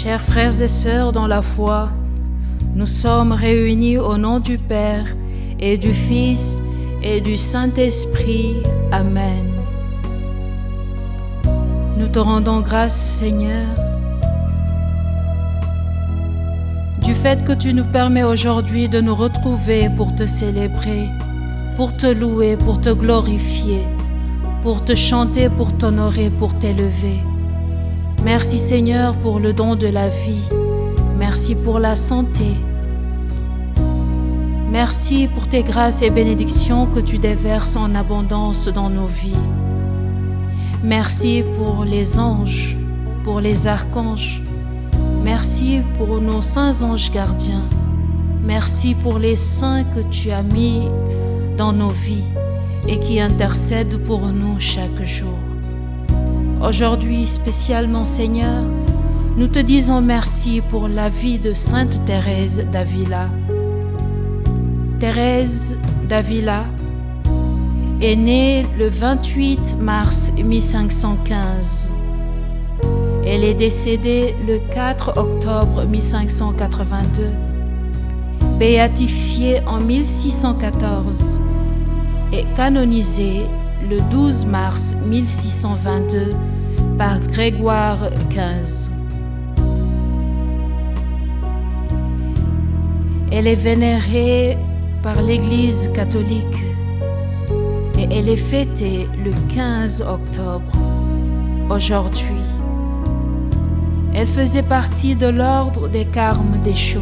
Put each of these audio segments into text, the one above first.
Chers frères et sœurs dans la foi, nous sommes réunis au nom du Père et du Fils et du Saint-Esprit. Amen. Nous te rendons grâce, Seigneur, du fait que tu nous permets aujourd'hui de nous retrouver pour te célébrer, pour te louer, pour te glorifier, pour te chanter, pour t'honorer, pour t'élever. Merci Seigneur pour le don de la vie. Merci pour la santé. Merci pour tes grâces et bénédictions que tu déverses en abondance dans nos vies. Merci pour les anges, pour les archanges. Merci pour nos saints anges gardiens. Merci pour les saints que tu as mis dans nos vies et qui intercèdent pour nous chaque jour. Aujourd'hui, spécialement Seigneur, nous te disons merci pour la vie de Sainte Thérèse d'Avila. Thérèse d'Avila est née le 28 mars 1515. Elle est décédée le 4 octobre 1582, béatifiée en 1614 et canonisée le 12 mars 1622 par Grégoire XV. Elle est vénérée par l'Église catholique et elle est fêtée le 15 octobre, aujourd'hui. Elle faisait partie de l'ordre des Carmes déchaux.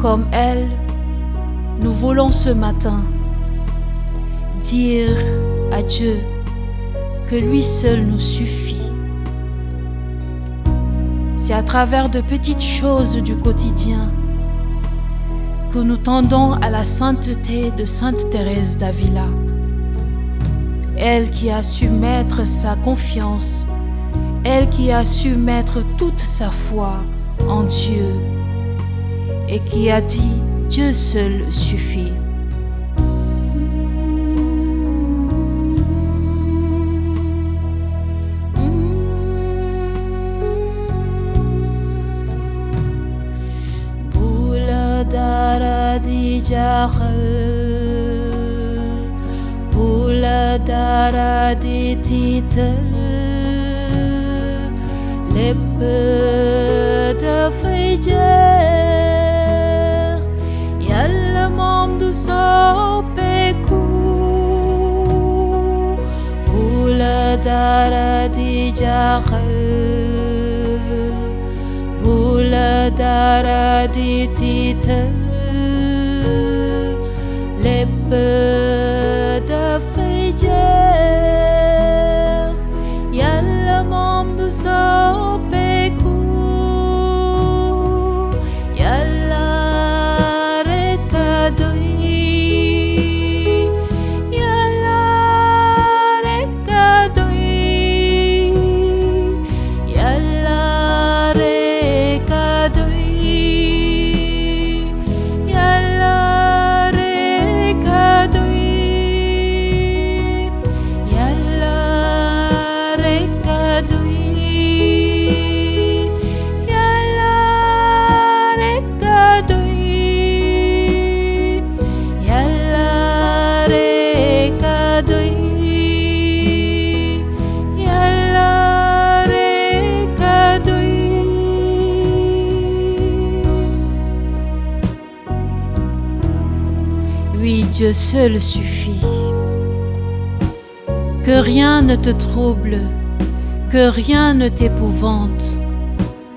Comme elle, nous voulons ce matin dire à Dieu que lui seul nous suffit. C'est à travers de petites choses du quotidien que nous tendons à la sainteté de Sainte Thérèse d'Avila. Elle qui a su mettre sa confiance, elle qui a su mettre toute sa foi en Dieu et qui a dit « Dieu seul suffit ». Bula dara di titel, l'épée de feuillère, yalla mom du soppeku. Bula dara di jaxal, bula dara di titel, l'épée de feuillère, yalla mom du soppeku, yalla rek a doy, yalla rek a doy, yalla rek a doy. Oui, Dieu seul suffit. Que rien ne te trouble, que rien ne t'épouvante.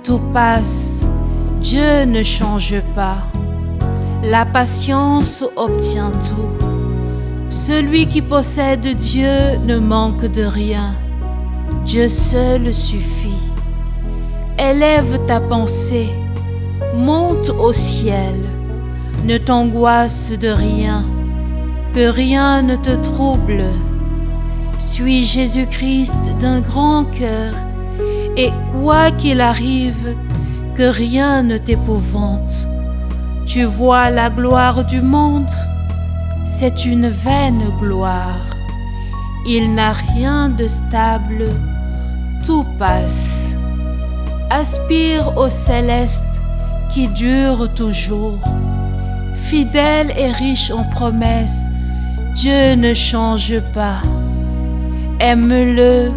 Tout passe, Dieu ne change pas. La patience obtient tout. Celui qui possède Dieu ne manque de rien. Dieu seul suffit. Élève ta pensée, monte au ciel. Ne t'angoisse de rien, que rien ne te trouble. Suis Jésus-Christ d'un grand cœur, et quoi qu'il arrive, que rien ne t'épouvante. Tu vois la gloire du monde, c'est une vaine gloire. Il n'a rien de stable, tout passe. Aspire au céleste qui dure toujours. Fidèle et riche en promesses, Dieu ne change pas. Aime-le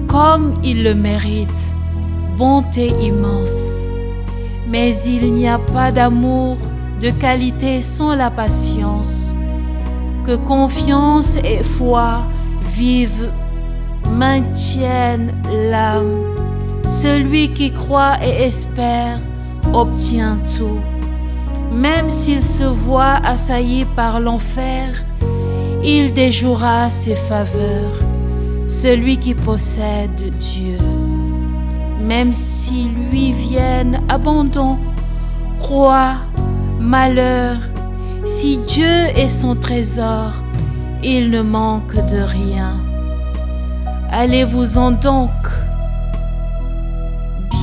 comme il le mérite, bonté immense. Mais il n'y a pas d'amour de qualité sans la patience. Que confiance et foi vivent, maintiennent l'âme. Celui qui croit et espère obtient tout. Même s'il se voit assailli par l'enfer, il déjouera ses faveurs. Celui qui possède Dieu. Même si lui viennent abandon, croix, malheur, si Dieu est son trésor, il ne manque de rien. Allez-vous-en donc,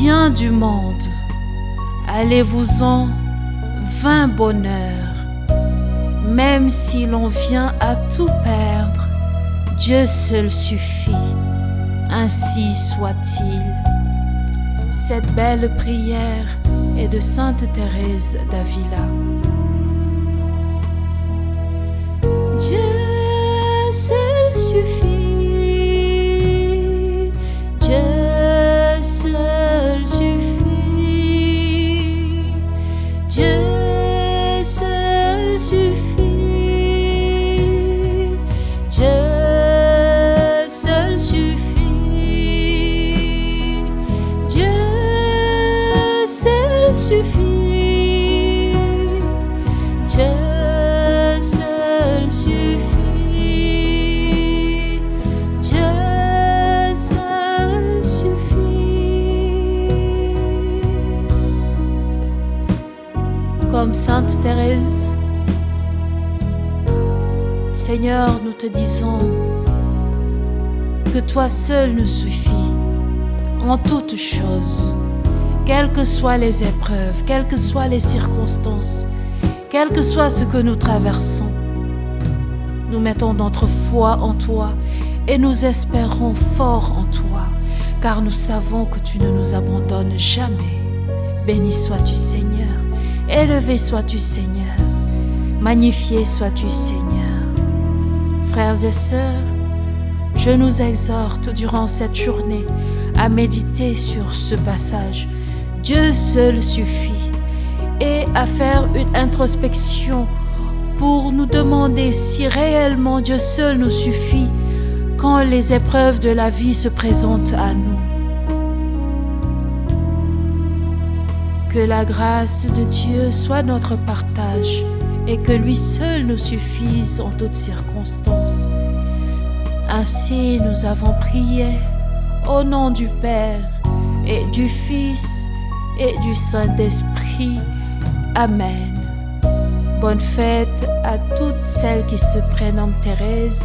bien du monde, allez-vous-en, vain bonheur. Même si l'on vient à tout perdre, Dieu seul suffit, ainsi soit-il. Cette belle prière est de Sainte Thérèse d'Avila. Dieu seul suffit, Dieu seul suffit, Dieu seul suffit, Dieu seul suffit, Dieu seul suffit, Dieu seul suffit, Dieu seul suffit. Comme Sainte Thérèse, Seigneur, nous te disons que toi seul nous suffis en toutes choses. Quelles que soient les épreuves, quelles que soient les circonstances, quel que soit ce que nous traversons, nous mettons notre foi en toi et nous espérons fort en toi, car nous savons que tu ne nous abandonnes jamais. Béni sois-tu, Seigneur, élevé sois-tu, Seigneur, magnifié sois-tu, Seigneur. Frères et sœurs, je nous exhorte durant cette journée à méditer sur ce passage. Dieu seul suffit, et à faire une introspection pour nous demander si réellement Dieu seul nous suffit quand les épreuves de la vie se présentent à nous. Que la grâce de Dieu soit notre partage et que lui seul nous suffise en toutes circonstances. Ainsi nous avons prié au nom du Père et du Fils et du Saint-Esprit. Amen. Bonne fête à toutes celles qui se prénomment Thérèse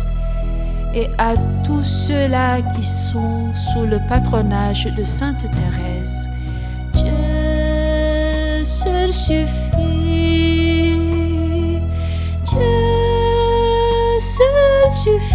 et à tous ceux-là qui sont sous le patronage de Sainte Thérèse. Dieu seul suffit, Dieu seul suffit.